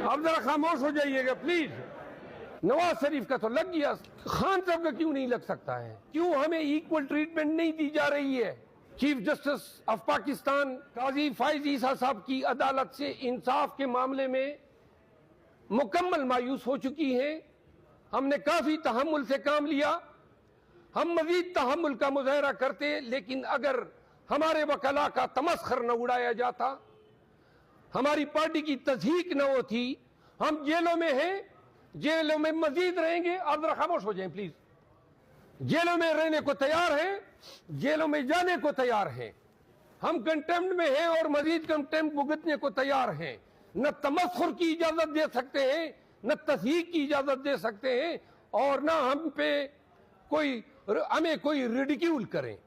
اب ذرا خاموش ہو جائیے گا پلیز. نواز شریف کا تو لگ گیا, خان صاحب کا کیوں نہیں لگ سکتا ہے؟ کیوں ہمیں ایکول ٹریٹمنٹ نہیں دی جا رہی ہے؟ چیف جسٹس آف پاکستان قاضی فائز عیسیٰ صاحب کی عدالت سے انصاف کے معاملے میں مکمل مایوس ہو چکی ہیں. ہم نے کافی تحمل سے کام لیا, ہم مزید تحمل کا مظاہرہ کرتے, لیکن اگر ہمارے وکلاء کا تمسخر نہ اڑایا جاتا, ہماری پارٹی کی تضحیک نہ ہوتی. ہم جیلوں میں ہیں, جیلوں میں مزید رہیں گے. آپ ذرا خاموش ہو جائیں پلیز. جیلوں میں رہنے کو تیار ہیں, جیلوں میں جانے کو تیار ہیں. ہم کنٹمپٹ میں ہیں اور مزید کنٹمپٹ بھگتنے کو تیار ہیں. نہ تمسخر کی اجازت دے سکتے ہیں, نہ تضحیک کی اجازت دے سکتے ہیں, اور نہ ہمیں کوئی ریڈیکیول کریں.